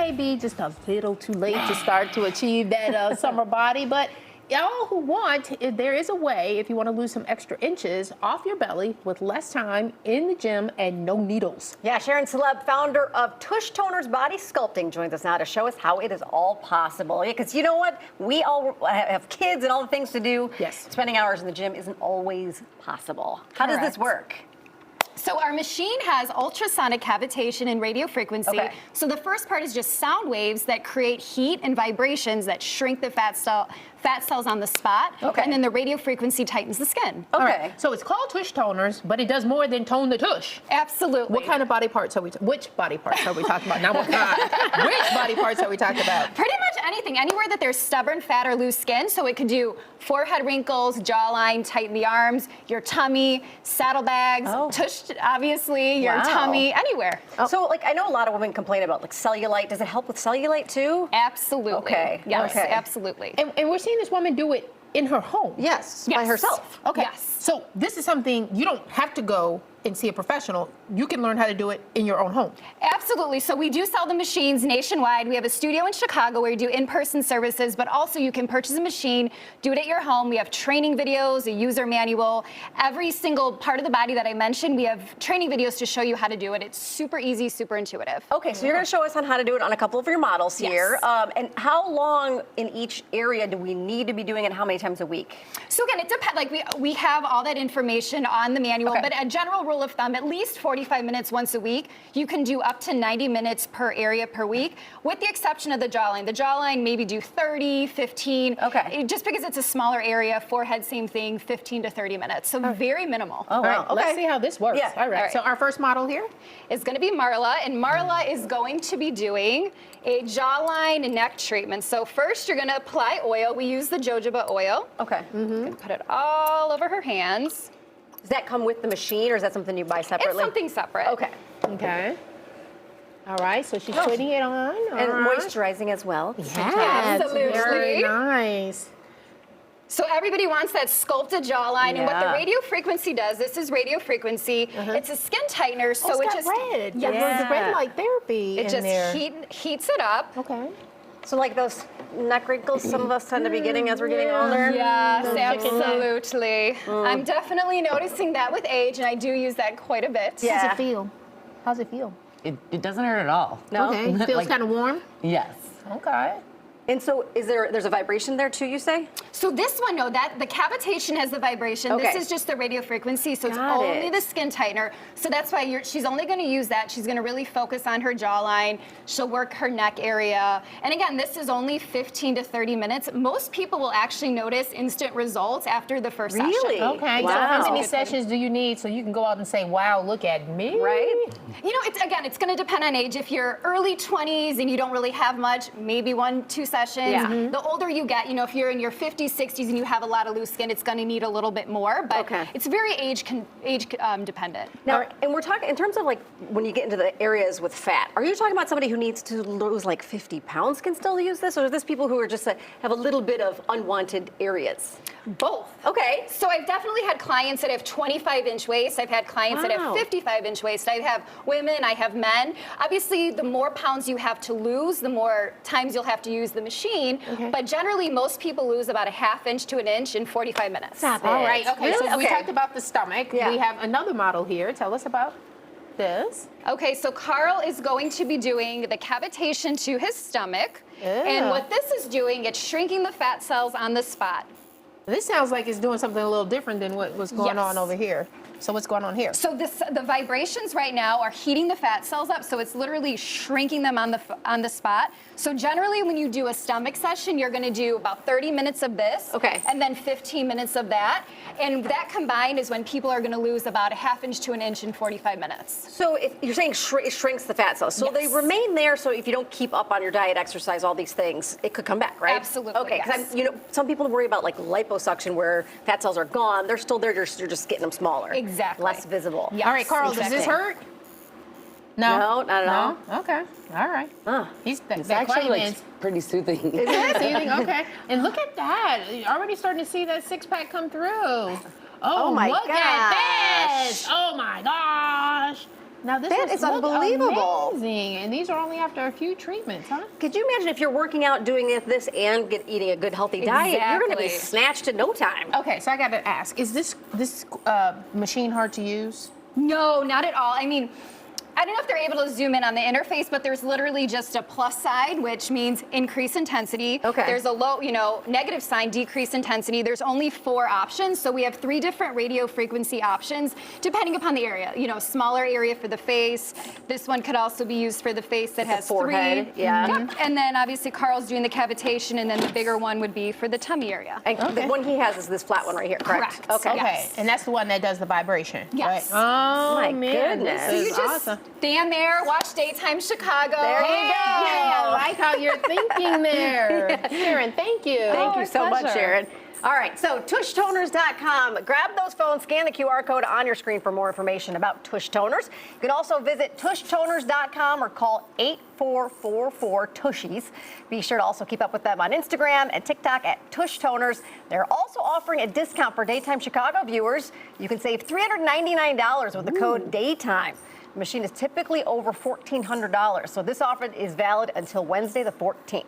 may be just a little too late to start to achieve that summer body, but y'all who want, there is a way if you want to lose some extra inches off your belly with less time in the gym and no needles. Yeah, Sharon Celeb, founder of TushToners Body Sculpting, joins us now to show us how it is all possible. Yeah, because you know what? We all have kids and all the things to do. Yes. Spending hours in the gym isn't always possible. How does this work? So our machine has ultrasonic cavitation and radio frequency. Okay. So the first part is just sound waves that create heat and vibrations that shrink the fat cells on the spot. Okay. And then the radio frequency tightens the skin. Okay. All right, so it's called TushToners, but it does more than tone the tush. Absolutely. What kind of body parts are we? Which body parts are we talking about? Not what kind. Which body parts are we talking about? Pretty much anything, anywhere that there's stubborn fat or loose skin. So it could do forehead wrinkles, jawline, tighten the arms, your tummy, saddlebags, tush, obviously, your tummy, anywhere. So, like, I know a lot of women complain about like cellulite. Does it help with cellulite too? Absolutely. Okay. Yes, Okay. absolutely. And we're seeing this woman do it in her home. Yes, by Yes. herself. Okay. Yes. So this is something you don't have to go and see a professional. You can learn how to do it in your own home. Absolutely. So we do sell the machines nationwide. We have a studio in Chicago where we do in-person services, but also you can purchase a machine, do it at your home. We have training videos, a user manual. Every single part of the body that I mentioned, we have training videos to show you how to do it. It's super easy, super intuitive. Okay, so you're going to show us on how to do it on a couple of your models here. And how long in each area do we need to be doing it? How many times a week? So again, it depends. Like we have all that information on the manual, but a general rule of thumb, at least 45 minutes once a week. You can do up to 90 minutes per area per week, with the exception of the jawline. The jawline maybe do 30, 15. Okay. Just because it's a smaller area. Forehead, same thing, 15 to 30 minutes. So very minimal. Oh, All right, let's see how this works. Yeah. All right. All right. So our first model here. Is going to be Marla, and Marla is going to be doing a jawline and neck treatment. So first you're going to apply oil. We use the jojoba oil. Okay. Gonna put it all over her hands. Does that come with the machine, or is that something you buy separately? It's something separate. Okay. Okay. All right, so she's putting it on. And All right. moisturizing as well. Yes, Absolutely. very nice. So everybody wants that sculpted jawline, and what the Yeah. radio frequency does, this is radio frequency. It's a skin tightener, so Oh, it it's just got red. Yes. Yeah. The red light therapy It in just there. heats it up. Okay. So like those neck wrinkles some of us tend to be getting as we're getting older? Yes, Those chicken neck. absolutely. I'm definitely noticing that with age, and I do use that quite a bit. Yeah. How's it feel? How's it feel? It doesn't hurt at all. No? Okay. Feels Like- kind of warm. Yes. Okay. And so there's a vibration there too, you say? So this one, no, that the cavitation has the vibration. Okay. This is just the radio frequency, so it's Got only it. the skin tightener. So that's why she's only going to use that. She's going to really focus on her jawline. She'll work her neck area. And again, this is only 15 to 30 minutes. Most people will actually notice instant results after the first Really? session. Okay. So Wow. how many sessions do you need so you can go out and say, "Wow, look at me"? Right? You know, it's going to depend on age. If you're early 20s and you don't really have much, maybe 1-2 sessions. Yeah. The older you get, you know, if you're in your 50s, 60s and you have a lot of loose skin, it's going to need a little bit more. But Okay. it's very age dependent. Now, and we're talking in terms of like when you get into the areas with fat, are you talking about somebody who needs to lose like 50 pounds can still use this? Or is this people who are just have a little bit of unwanted areas? Both. Okay. So I've definitely had clients that have 25-inch waists. I've had clients that have Wow. 55-inch waists. I have women, I have men. Obviously, the more pounds you have to lose, the more times you'll have to use the machine. Okay. But generally, most people lose about a 1/2 inch to an inch in 45 minutes. Stop it. All right. Okay. Really? So we Okay. talked about the stomach. Yeah. We have another model here. Tell us about this. Okay, so Carl is going to be doing the cavitation to his stomach. And what this is doing, it's shrinking the fat cells on the spot. This sounds like it's doing something a little different than what was going on over here. So what's going on here? So the vibrations right now are heating the fat cells up, so it's literally shrinking them on the spot. So generally, when you do a stomach session, you're going to do about 30 minutes of this, Okay. and then 15 minutes of that, and that combined is when people are going to lose about a 1/2 inch to an inch in 45 minutes. So if you're saying it shrinks the fat cells, so they Yes. remain there. So if you don't keep up on your diet, exercise, all these things, it could come back, right? Absolutely, Okay, because yes. you know some people worry about like liposuction where fat cells are gone. They're still there. You're just getting them smaller. Exactly. Less visible. Yes, All right, Carl, does this exactly. hurt? No. No, not at all. No? Okay. All right. He's It's that actually quiet like pretty soothing. man's soothing. Okay. And look at that. You're already starting to see that six-pack come through. Oh, my look gosh. at this. Oh, my gosh. Now this That is is unbelievable. amazing, and these are only after a few treatments, huh? Could you imagine if you're working out, doing this, and eating a good, healthy diet? You're going to be Exactly. snatched in no time. Okay, so I got to ask: is this machine hard to use? No, not at all. I mean, I don't know if they're able to zoom in on the interface, but there's literally just a plus side, which means increase intensity. Okay. There's a low, negative sign, decrease intensity. There's only 4 options. So we have 3 different radio frequency options, depending upon the area. Smaller area for the face. This one could also be used for the face that has forehead, 3. yeah. Yep. And then obviously Carl's doing the cavitation, and then the bigger one would be for the tummy area. And the one he has is this flat one right here, correct? Correct. Okay. Okay, Yes. and that's the one that does the vibration, Yes. right? Oh My man, goodness. this So is You just awesome. stand there, watch Daytime Chicago. There you Hey, go. I like how you're thinking there. Sharon, thank you. Thank you my so much, pleasure. Sharon. All right, so TushToners.com. Grab those phones, scan the QR code on your screen for more information about Tush Toners. You can also visit TushToners.com or call 8444-TUSHIES. Be sure to also keep up with them on Instagram and TikTok at Tush Toners. They're also offering a discount for Daytime Chicago viewers. You can save $399 with the code DAYTIME. The machine is typically over $1,400, so this offer is valid until Wednesday the 14th.